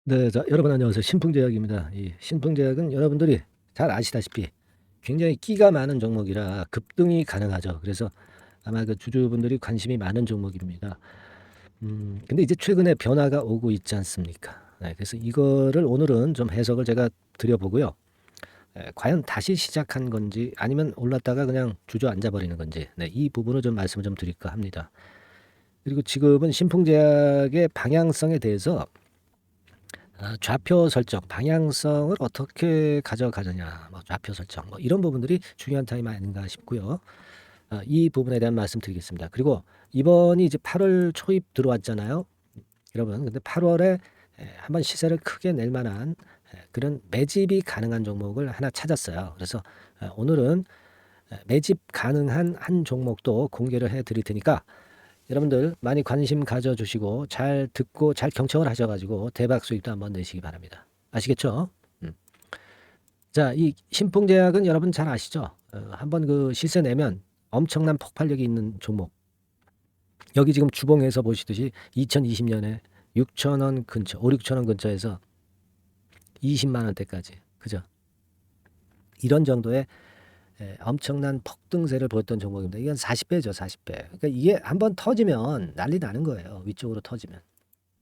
네. 자, 여러분 안녕하세요. 신풍제약입니다. 이 신풍제약은 여러분들이 잘 아시다시피 굉장히 끼가 많은 종목이라 급등이 가능하죠. 그래서 아마 그 주주분들이 관심이 많은 종목입니다. 근데 이제 최근에 변화가 오고 있지 않습니까? 네, 그래서 이거를 오늘은 좀 해석을 제가 드려 보고요. 과연 다시 시작한 건지 아니면 올랐다가 그냥 주저앉아 버리는 건지, 네, 이 부분을 좀 말씀을 좀 드릴까 합니다. 그리고 지금은 신풍제약의 방향성에 대해서 좌표 설정, 방향성을 어떻게 가져가느냐, 뭐 좌표 설정, 뭐 이런 부분들이 중요한 타임 아닌가 싶고요. 이 부분에 대한 말씀 드리겠습니다. 그리고 이번이 이제 8월 초입 들어왔잖아요. 여러분, 근데 8월에 한번 시세를 크게 낼 만한 그런 매집이 가능한 종목을 하나 찾았어요. 그래서 오늘은 매집 가능한 한 종목도 공개를 해 드릴 테니까 여러분들 많이 관심 가져주시고 잘 듣고 잘 경청을 하셔가지고 대박 수익도 한번 내시기 바랍니다. 아시겠죠? 음. 자, 이 신풍제약은 여러분 잘 아시죠? 한번 그 시세 내면 엄청난 폭발력이 있는 종목. 여기 지금 주봉에서 보시듯이 2020년에 6천 원 근처, 5, 6천 원 근처에서 20만 원대까지, 그죠? 이런 정도의 엄청난 폭등세를 보였던 종목입니다. 이건 40배죠, 40배. 그러니까 이게 한번 터지면 난리 나는 거예요. 위쪽으로 터지면.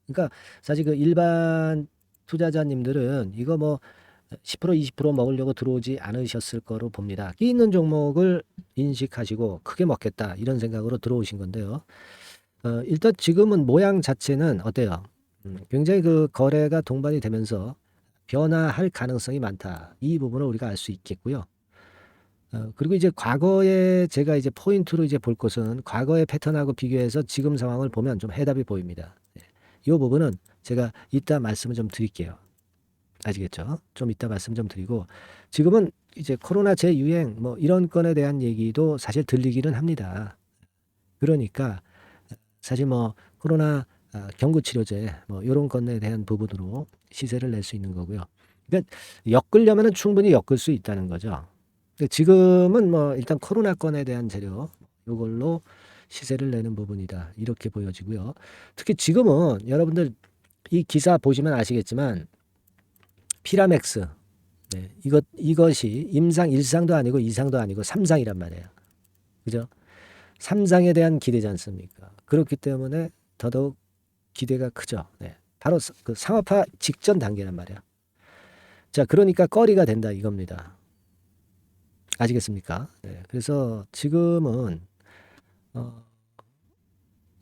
그러니까 사실 그 일반 투자자님들은 이거 뭐 10% 20% 먹으려고 들어오지 않으셨을 거로 봅니다. 끼 있는 종목을 인식하시고 크게 먹겠다 이런 생각으로 들어오신 건데요. 일단 지금은 모양 자체는 어때요? 굉장히 그 거래가 동반이 되면서 변화할 가능성이 많다. 이 부분을 우리가 알 수 있겠고요. 그리고 이제 과거에 제가 이제 포인트로 이제 볼 것은 과거의 패턴하고 비교해서 지금 상황을 보면 좀 해답이 보입니다. 네. 이 부분은 제가 이따 말씀을 좀 드릴게요. 아시겠죠? 좀 이따 말씀 좀 드리고 지금은 이제 코로나 재유행 뭐 이런 건에 대한 얘기도 사실 들리기는 합니다. 그러니까 사실 뭐 코로나 경구 치료제 뭐 요런 건에 대한 부분으로 시세를 낼 수 있는 거고요. 그러니까 엮으려면은 충분히 엮을 수 있다는 거죠. 근데 지금은 뭐 일단 코로나 건에 대한 재료 요걸로 시세를 내는 부분이다. 이렇게 보여지고요. 특히 지금은 여러분들 이 기사 보시면 아시겠지만 피라맥스, 네, 이것이 임상 1상도 아니고 2상도 아니고 3상이란 말이에요. 그죠? 3상에 대한 기대지 않습니까? 그렇기 때문에 더더욱 기대가 크죠. 네. 바로 그 상업화 직전 단계란 말이야. 자, 그러니까 거리가 된다 이겁니다. 아시겠습니까? 네. 그래서 지금은 어,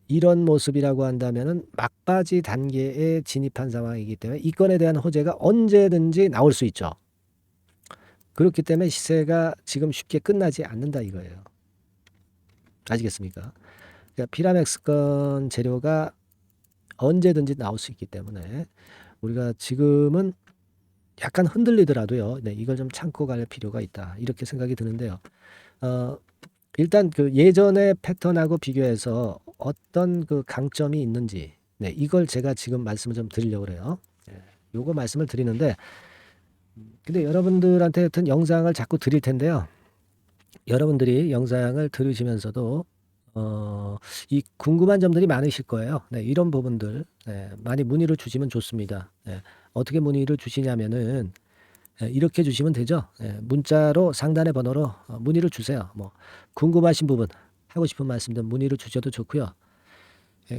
이런 모습이라고 한다면은 막바지 단계에 진입한 상황이기 때문에 이 건에 대한 호재가 언제든지 나올 수 있죠. 그렇기 때문에 시세가 지금 쉽게 끝나지 않는다 이거예요. 아시겠습니까? 그러니까 피라맥스건 재료가 언제든지 나올 수 있기 때문에 우리가 지금은 약간 흔들리더라도요. 네, 이걸 좀 참고 갈 필요가 있다. 이렇게 생각이 드는데요. 어, 일단 그 예전의 패턴하고 비교해서 어떤 그 강점이 있는지, 네, 이걸 제가 지금 말씀을 좀 드리려고 그래요. 네, 요거 말씀을 드리는데, 근데 여러분들한테 하여튼 영상을 자꾸 드릴 텐데요. 여러분들이 영상을 들으시면서도 이 궁금한 점들이 많으실 거예요. 네, 이런 부분들 많이 문의를 주시면 좋습니다. 어떻게 문의를 주시냐면은 이렇게 주시면 되죠. 문자로 상단의 번호로 문의를 주세요. 뭐 궁금하신 부분, 하고 싶은 말씀들 문의를 주셔도 좋고요.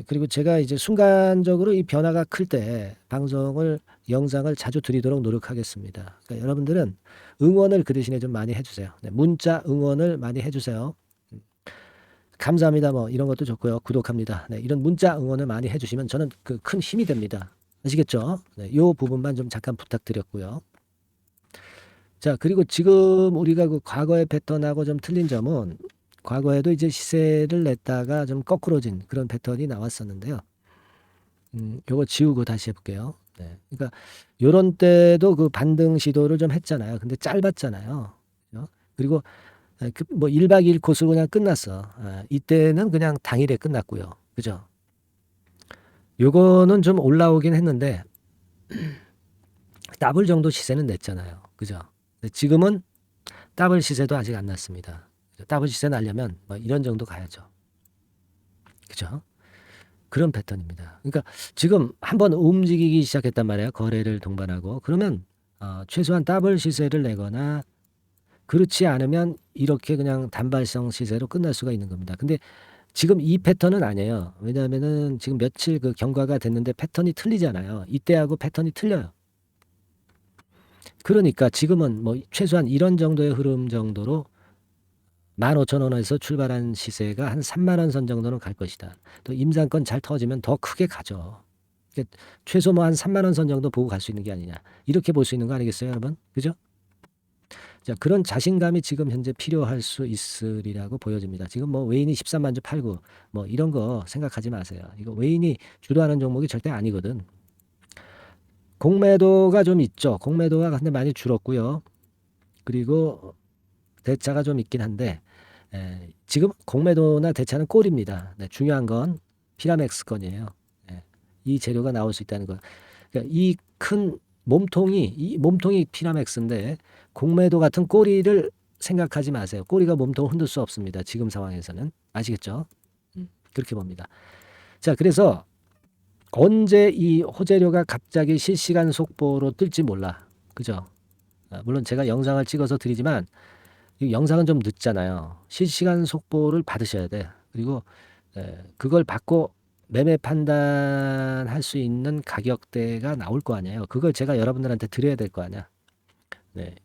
그리고 제가 이제 순간적으로 이 변화가 클 때 방송을 영상을 자주 드리도록 노력하겠습니다. 그러니까 여러분들은 응원을 그 대신에 좀 많이 해주세요. 네, 문자 응원을 많이 해주세요. 감사합니다. 뭐 이런 것도 좋고요. 구독합니다. 네, 이런 문자 응원을 많이 해주시면 저는 그 큰 힘이 됩니다. 아시겠죠? 네, 요 부분만 좀 잠깐 부탁드렸고요. 자, 그리고 지금 우리가 그 과거의 패턴하고 좀 틀린 점은 과거에도 이제 시세를 냈다가 좀 거꾸로진 그런 패턴이 나왔었는데요. 요거 지우고 다시 해볼게요. 네. 그러니까 요런 때도 그 반등 시도를 좀 했잖아요. 근데 짧았잖아요. 그죠? 그리고 그뭐 1박 2일 코스로 그냥 끝났어. 이때는 그냥 당일에 끝났고요. 그죠? 요거는 좀 올라오긴 했는데 더블 정도 시세는 냈잖아요. 그죠? 근데 지금은 더블 시세도 아직 안 났습니다. 더블 시세 나려면 뭐 이런 정도 가야죠. 그죠? 그런 패턴입니다. 그러니까 지금 한번 움직이기 시작했단 말이에요. 거래를 동반하고. 그러면 최소한 더블 시세를 내거나 그렇지 않으면 이렇게 그냥 단발성 시세로 끝날 수가 있는 겁니다. 근데 지금 이 패턴은 아니에요. 왜냐하면은 지금 며칠 그 경과가 됐는데 패턴이 틀리잖아요. 이때하고 패턴이 틀려요. 그러니까 지금은 뭐 최소한 이런 정도의 흐름 정도로 15,000원에서 출발한 시세가 한 30,000원 선 정도는 갈 것이다. 또 임상권 잘 터지면 더 크게 가죠. 그러니까 최소 뭐 한 30,000원 선 정도 보고 갈 수 있는 게 아니냐. 이렇게 볼 수 있는 거 아니겠어요, 여러분? 그죠? 자, 그런 자신감이 지금 현재 필요할 수 있으리라고 보여집니다. 지금 뭐 외인이 13만 주 팔고 뭐 이런 거 생각하지 마세요. 이거 외인이 주도하는 종목이 절대 아니거든. 공매도가 좀 있죠. 공매도가 근데 많이 줄었고요. 그리고 대차가 좀 있긴 한데 지금 공매도나 대차는 꼴입니다. 네, 중요한 건 피라맥스 건이에요. 이 재료가 나올 수 있다는 거. 그러니까 이 몸통이 피라맥스인데 공매도 같은 꼬리를 생각하지 마세요. 꼬리가 몸통을 흔들 수 없습니다. 지금 상황에서는. 아시겠죠? 그렇게 봅니다. 자, 그래서 언제 이 호재료가 갑자기 실시간 속보로 뜰지 몰라. 그죠? 물론 제가 영상을 찍어서 드리지만 이 영상은 좀 늦잖아요. 실시간 속보를 받으셔야 돼. 그리고 그걸 받고 매매 판단할 수 있는 가격대가 나올 거 아니에요. 그걸 제가 여러분들한테 드려야 될 거 아니야. 네.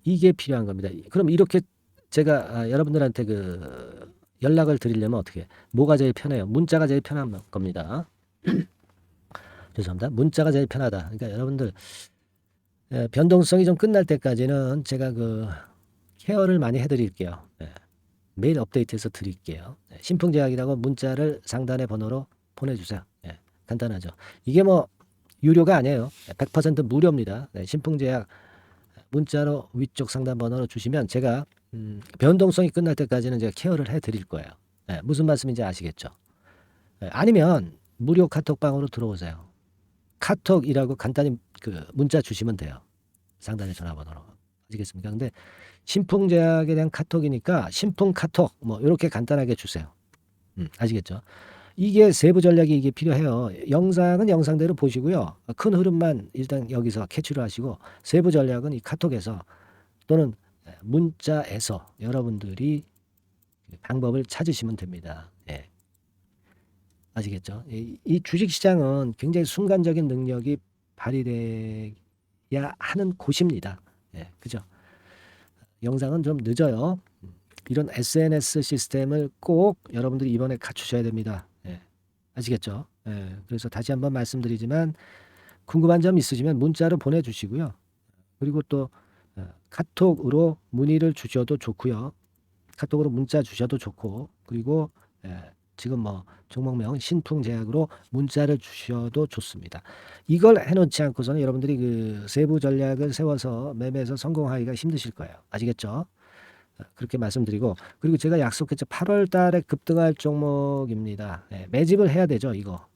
이게 필요한 겁니다. 그럼 이렇게 제가 여러분들한테 그 연락을 드리려면 어떻게? 뭐가 제일 편해요? 문자가 제일 편한 겁니다. 죄송합니다. 문자가 제일 편하다. 그러니까 여러분들 변동성이 좀 끝날 때까지는 제가 그 케어를 많이 해드릴게요. 매일 업데이트해서 드릴게요. 신풍제약이라고 문자를 상단의 번호로 보내주세요. 간단하죠. 이게 뭐 유료가 아니에요. 100% 무료입니다. 신풍제약 문자로 위쪽 상단 번호로 주시면 제가 변동성이 끝날 때까지는 제가 케어를 해드릴 거예요. 무슨 말씀인지 아시겠죠? 아니면 무료 카톡방으로 들어오세요. 카톡이라고 간단히 그 문자 주시면 돼요. 상단의 전화번호로. 아시겠습니까? 근데 신풍제약에 대한 카톡이니까 신풍 카톡 뭐 이렇게 간단하게 주세요. 아시겠죠? 이게 세부 전략이 이게 필요해요. 영상은 영상대로 보시고요. 큰 흐름만 일단 여기서 캐치를 하시고 세부 전략은 이 카톡에서 또는 문자에서 여러분들이 방법을 찾으시면 됩니다. 아시겠죠? 이 주식시장은 굉장히 순간적인 능력이 발휘돼야 하는 곳입니다. 그죠? 영상은 좀 늦어요. 이런 SNS 시스템을 꼭 여러분들이 이번에 갖추셔야 됩니다. 아시겠죠? 그래서 다시 한번 말씀드리지만 궁금한 점 있으시면 문자로 보내주시고요. 그리고 또 카톡으로 문의를 주셔도 좋고요. 카톡으로 문자 주셔도 좋고 그리고 지금 뭐 종목명 신풍제약으로 문자를 주셔도 좋습니다. 이걸 해놓지 않고서는 여러분들이 그 세부 전략을 세워서 매매에서 성공하기가 힘드실 거예요. 아시겠죠? 그렇게 말씀드리고 그리고 제가 약속했죠. 8월 달에 급등할 종목입니다. 매집을 해야 되죠. 이거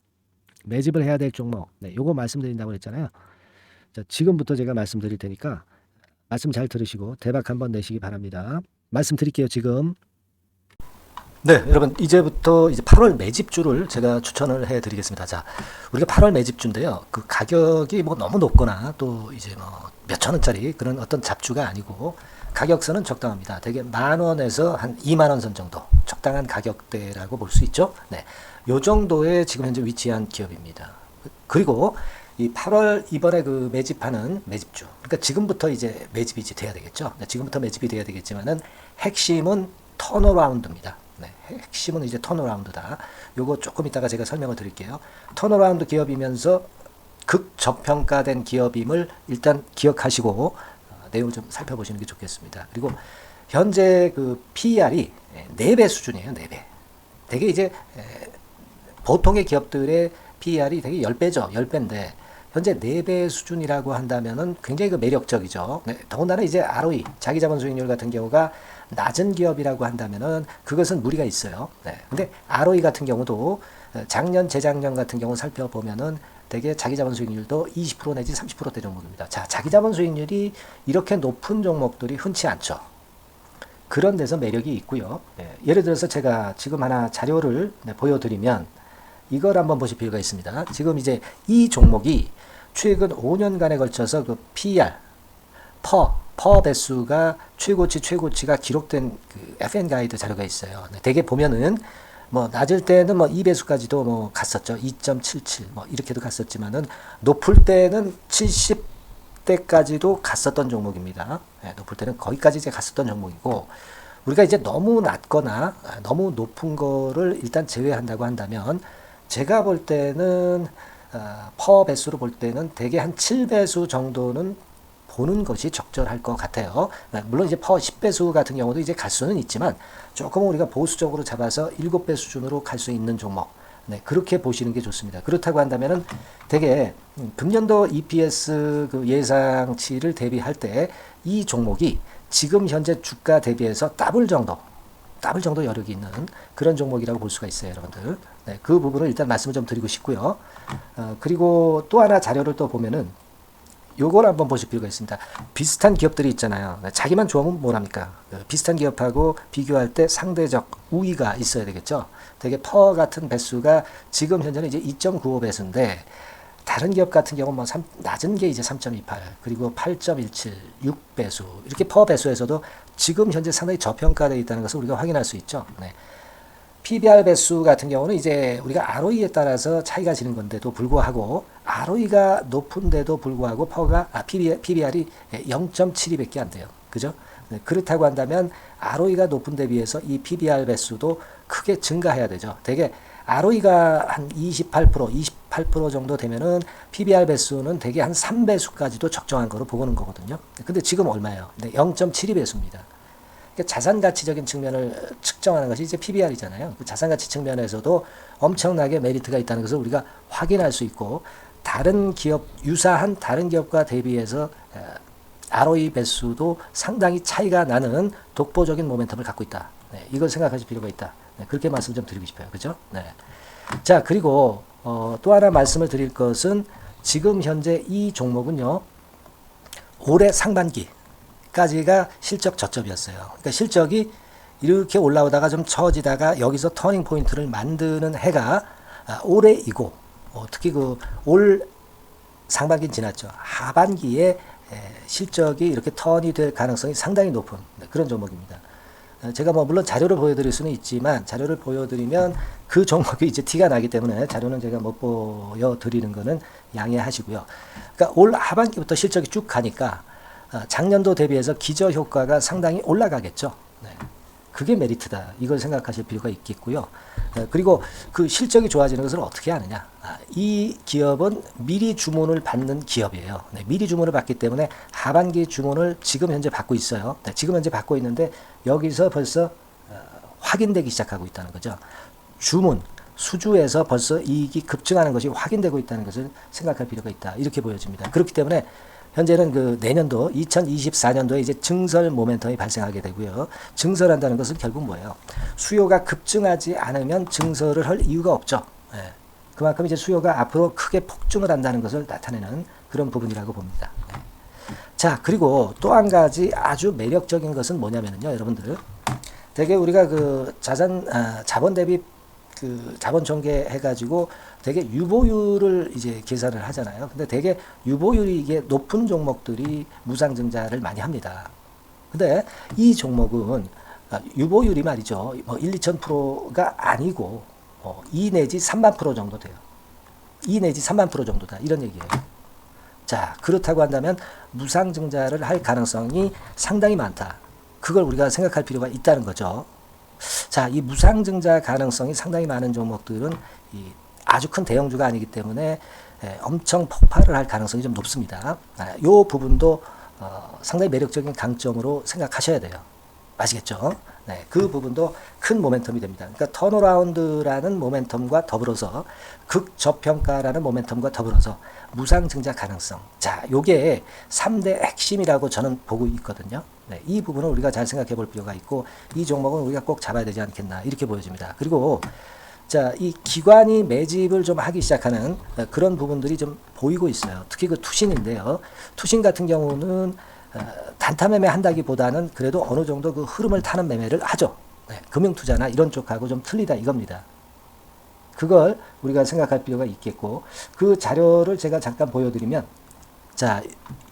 매집을 해야 될 종목. 요거 말씀드린다고 그랬잖아요. 자, 지금부터 제가 말씀드릴 테니까 말씀 잘 들으시고 대박 한번 내시기 바랍니다. 말씀드릴게요. 지금. 네, 여러분 이제부터 이제 8월 매집주를 제가 추천을 해드리겠습니다. 자, 우리가 8월 매집주인데요. 그 가격이 뭐 너무 높거나 또 이제 뭐 몇천 원짜리 그런 어떤 잡주가 아니고 가격선은 적당합니다. 대개 10,000원에서 한 20,000원 선 정도 적당한 가격대라고 볼 수 있죠. 네, 요 정도에 지금 현재 위치한 기업입니다. 그리고 이 8월 이번에 그 매집하는 매집주, 그러니까 지금부터 이제 매집이 이제 돼야 되겠죠. 네, 지금부터 매집이 돼야 되겠지만은 핵심은 턴어라운드입니다. 핵심은 이제 턴어라운드다. 요거 조금 이따가 제가 설명을 드릴게요. 턴어라운드 기업이면서 극저평가된 기업임을 일단 기억하시고 내용을 좀 살펴보시는 게 좋겠습니다. 그리고 현재 그 PER이 4배 수준이에요. 4배. 되게 이제 보통의 기업들의 PER이 되게 10배죠. 10배인데 현재 4배 수준이라고 한다면은 굉장히 그 매력적이죠. 더군다나 이제 ROE, 자기자본 수익률 같은 경우가 낮은 기업이라고 한다면은 그것은 무리가 있어요. 근데 ROE 같은 경우도 작년, 재작년 같은 경우 살펴보면은 되게 자기자본 수익률도 20% 내지 30%대 정도입니다. 자, 자기자본 수익률이 이렇게 높은 종목들이 흔치 않죠. 그런 데서 매력이 있고요. 예를 들어서 제가 지금 하나 자료를 보여드리면 이걸 한번 보실 필요가 있습니다. 지금 이제 이 종목이 최근 5년간에 걸쳐서 그 PER, 퍼 배수가 최고치가 기록된 그 FN 가이드 자료가 있어요. 대개 보면은 뭐 낮을 때는 뭐 2배수까지도 뭐 갔었죠. 2.77 뭐 이렇게도 갔었지만은 높을 때는 70대까지도 갔었던 종목입니다. 높을 때는 거기까지 이제 갔었던 종목이고, 우리가 이제 너무 낮거나 너무 높은 거를 일단 제외한다고 한다면, 제가 볼 때는 퍼 배수로 볼 때는 대개 한 7배수 정도는 보는 것이 적절할 것 같아요. 물론 이제 퍼 10배수 같은 경우도 이제 갈 수는 있지만, 조금 우리가 보수적으로 잡아서 7배 수준으로 갈 수 있는 종목, 그렇게 보시는 게 좋습니다. 그렇다고 한다면은 되게 금년도 EPS 그 예상치를 대비할 때 이 종목이 지금 현재 주가 대비해서 더블 정도 여력이 있는 그런 종목이라고 볼 수가 있어요, 여러분들. 그 부분을 일단 말씀을 좀 드리고 싶고요. 그리고 또 하나 자료를 또 보면은 요걸 한번 보실 필요가 있습니다. 비슷한 기업들이 있잖아요. 자기만 좋으면 뭐랍니까? 비슷한 기업하고 비교할 때 상대적 우위가 있어야 되겠죠. 되게 퍼 같은 배수가 지금 현재는 이제 2.95배수인데, 다른 기업 같은 경우는 뭐 낮은 게 이제 3.28, 그리고 8.17, 6배수, 이렇게 퍼 배수에서도 지금 현재 상당히 저평가되어 있다는 것을 우리가 확인할 수 있죠. PBR 배수 같은 경우는 이제 우리가 ROE에 따라서 차이가 지는 건데도 불구하고, ROE가 높은데도 불구하고 PBR이 0.72밖에 안 돼요. 그죠? 그렇다고 한다면 ROE가 높은 데 비해서 이 PBR 배수도 크게 증가해야 되죠. 되게 ROE가 한 28% 정도 되면은 PBR 배수는 되게 한 3배수까지도 적정한 거로 보고는 거거든요. 근데 지금 얼마예요? 0.72배수입니다. 자산 가치적인 측면을 측정하는 것이 이제 PBR이잖아요. 그 자산 가치 측면에서도 엄청나게 메리트가 있다는 것을 우리가 확인할 수 있고, 유사한 다른 기업과 대비해서 ROE 배수도 상당히 차이가 나는 독보적인 모멘텀을 갖고 있다. 이걸 생각하실 필요가 있다. 그렇게 말씀 좀 드리고 싶어요. 그죠? 자, 그리고 또 하나 말씀을 드릴 것은, 지금 현재 이 종목은요, 올해 상반기까지가 실적 저점이었어요. 그러니까 실적이 이렇게 올라오다가 좀 처지다가 여기서 터닝 포인트를 만드는 해가 올해이고, 특히 그 올 상반기는 지났죠. 하반기에 실적이 이렇게 턴이 될 가능성이 상당히 높은 그런 종목입니다. 제가 뭐 물론 자료를 보여드릴 수는 있지만, 자료를 보여드리면 그 종목이 이제 티가 나기 때문에 자료는 제가 못 보여드리는 거는 양해하시고요. 그러니까 올 하반기부터 실적이 쭉 가니까 작년도 대비해서 기저효과가 상당히 올라가겠죠. 그게 메리트다. 이걸 생각하실 필요가 있겠고요. 그리고 그 실적이 좋아지는 것을 어떻게 하느냐. 이 기업은 미리 주문을 받는 기업이에요. 미리 주문을 받기 때문에 하반기 주문을 지금 현재 받고 있어요. 지금 현재 받고 있는데 여기서 벌써 확인되기 시작하고 있다는 거죠. 수주에서 벌써 이익이 급증하는 것이 확인되고 있다는 것을 생각할 필요가 있다. 이렇게 보여집니다. 그렇기 때문에 현재는 그 내년도 2024년도에 이제 증설 모멘텀이 발생하게 되고요. 증설한다는 것은 결국 뭐예요? 수요가 급증하지 않으면 증설을 할 이유가 없죠. 그만큼 이제 수요가 앞으로 크게 폭증을 한다는 것을 나타내는 그런 부분이라고 봅니다. 자, 그리고 또 한 가지 아주 매력적인 것은 뭐냐면요, 여러분들. 되게 우리가 그 자본 대비 그 자본 전개 해가지고 되게 유보율을 이제 계산을 하잖아요. 근데 되게 유보율이 이게 높은 종목들이 무상증자를 많이 합니다. 근데 이 종목은 유보율이 말이죠. 뭐 1, 2,000%가 아니고 2 내지 3만 프로 정도 돼요. 2 내지 3만 프로 정도다. 이런 얘기예요. 자, 그렇다고 한다면 무상증자를 할 가능성이 상당히 많다. 그걸 우리가 생각할 필요가 있다는 거죠. 자, 이 무상증자 가능성이 상당히 많은 종목들은 아주 큰 대형주가 아니기 때문에 엄청 폭발을 할 가능성이 좀 높습니다. 이 부분도 상당히 매력적인 강점으로 생각하셔야 돼요. 아시겠죠? 그 부분도 큰 모멘텀이 됩니다. 그러니까 턴어라운드라는 모멘텀과 더불어서 극저평가라는 모멘텀과 더불어서 무상증자 가능성. 자, 요게 3대 핵심이라고 저는 보고 있거든요. 이 부분을 우리가 잘 생각해 볼 필요가 있고, 이 종목은 우리가 꼭 잡아야 되지 않겠나 이렇게 보여집니다. 그리고 자, 이 기관이 매집을 좀 하기 시작하는 그런 부분들이 좀 보이고 있어요. 특히 그 투신인데요. 투신 같은 경우는 단타 매매 한다기보다는 그래도 어느 정도 그 흐름을 타는 매매를 하죠. 금융투자나 이런 쪽하고 좀 틀리다 이겁니다. 그걸 우리가 생각할 필요가 있겠고, 그 자료를 제가 잠깐 보여드리면, 자,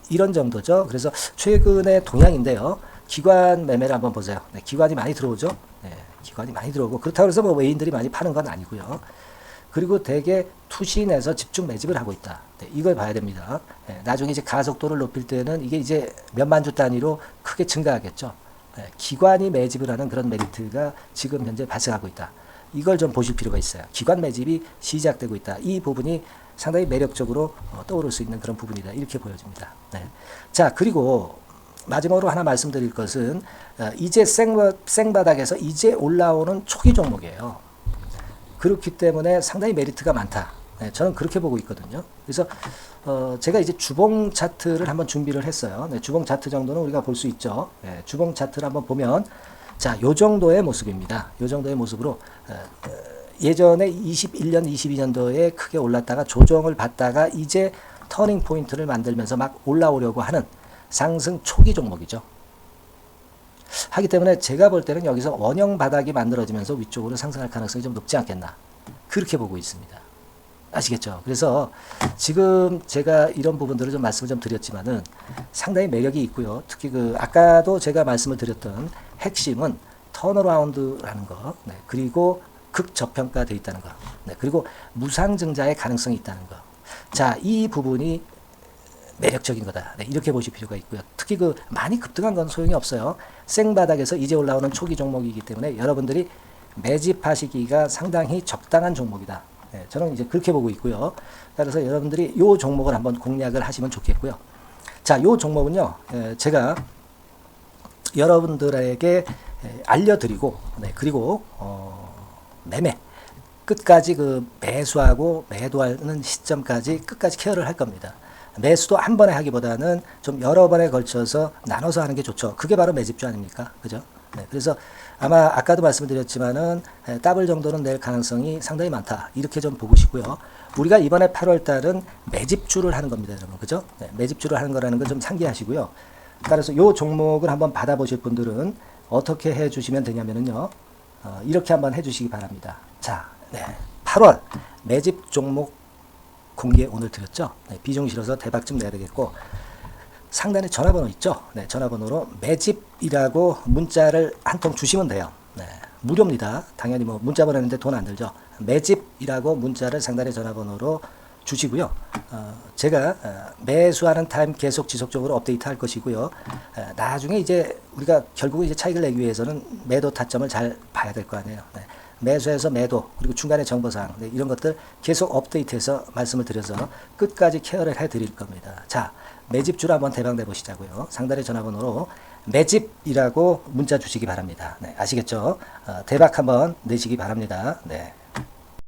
이런 정도죠. 그래서 최근의 동향인데요. 기관 매매를 한번 보세요. 네, 기관이 많이 들어오죠. 네, 기관이 많이 들어오고, 그렇다고 해서 뭐 외인들이 많이 파는 건 아니고요. 그리고 대개 투신해서 집중 매집을 하고 있다. 네, 이걸 봐야 됩니다. 네, 나중에 이제 가속도를 높일 때는 이게 이제 몇만 주 단위로 크게 증가하겠죠. 네, 기관이 매집을 하는 그런 메리트가 지금 현재 발생하고 있다. 이걸 좀 보실 필요가 있어요. 기관 매집이 시작되고 있다. 이 부분이 상당히 매력적으로 떠오를 수 있는 그런 부분이다. 이렇게 보여집니다. 네. 자, 그리고 마지막으로 하나 말씀드릴 것은 이제 생바닥에서 이제 올라오는 초기 종목이에요. 그렇기 때문에 상당히 메리트가 많다. 네, 저는 그렇게 보고 있거든요. 그래서 제가 이제 주봉 차트를 한번 준비를 했어요. 네, 주봉 차트 정도는 우리가 볼 수 있죠. 네, 주봉 차트를 한번 보면 자, 요 정도의 모습입니다. 요 정도의 모습으로 예전에 21년, 22년도에 크게 올랐다가 조정을 받다가 이제 터닝 포인트를 만들면서 막 올라오려고 하는 상승 초기 종목이죠. 하기 때문에 제가 볼 때는 여기서 원형 바닥이 만들어지면서 위쪽으로 상승할 가능성이 좀 높지 않겠나. 그렇게 보고 있습니다. 아시겠죠? 그래서 지금 제가 이런 부분들을 좀 말씀을 좀 드렸지만은 상당히 매력이 있고요. 특히 그 아까도 제가 말씀을 드렸던 핵심은 턴어라운드라는 거, 네, 그리고 극저평가되어 있다는 거, 네, 그리고 무상증자의 가능성이 있다는 거. 자, 이 부분이 매력적인 거다. 네, 이렇게 보실 필요가 있고요. 특히 그 많이 급등한 건 소용이 없어요. 생바닥에서 이제 올라오는 초기 종목이기 때문에 여러분들이 매집하시기가 상당히 적당한 종목이다. 네, 저는 이제 그렇게 보고 있고요. 따라서 여러분들이 이 종목을 한번 공략을 하시면 좋겠고요. 자, 이 종목은요, 제가 여러분들에게 알려드리고, 네, 그리고 매매 끝까지 그 매수하고 매도하는 시점까지 끝까지 케어를 할 겁니다. 매수도 한 번에 하기보다는 좀 여러 번에 걸쳐서 나눠서 하는 게 좋죠. 그게 바로 매집주 아닙니까? 그죠? 네, 그래서 아마 아까도 말씀드렸지만은 더블 정도는 낼 가능성이 상당히 많다. 이렇게 좀 보시고요. 우리가 이번에 8월 달은 매집주를 하는 겁니다, 여러분. 그죠? 네, 매집주를 하는 거라는 걸 좀 상기하시고요. 따라서 이 종목을 한번 받아보실 분들은 어떻게 해 주시면 되냐면은요. 이렇게 한번 해 주시기 바랍니다. 자, 네, 8월 매집 종목 공개 오늘 드렸죠. 네, 비중 실어서 대박 좀 내야 되겠고, 상단에 전화번호 있죠. 네, 전화번호로 매집이라고 문자를 한 통 주시면 돼요. 네, 무료입니다. 당연히 뭐 문자 보내는데 돈 안 들죠. 매집이라고 문자를 상단에 전화번호로 주시고요. 제가 매수하는 타임 계속 지속적으로 업데이트 할 것이고요. 나중에 이제 우리가 결국 이제 차익을 내기 위해서는 매도 타점을 잘 봐야 될 거 아니에요. 네. 매수해서 매도, 그리고 중간에 정보사항, 네, 이런 것들 계속 업데이트해서 말씀을 드려서 끝까지 케어를 해드릴 겁니다. 자, 매집주를 한번 대박 내보시자고요. 상단의 전화번호로 매집이라고 문자 주시기 바랍니다. 네, 아시겠죠? 대박 한번 내시기 바랍니다. 네.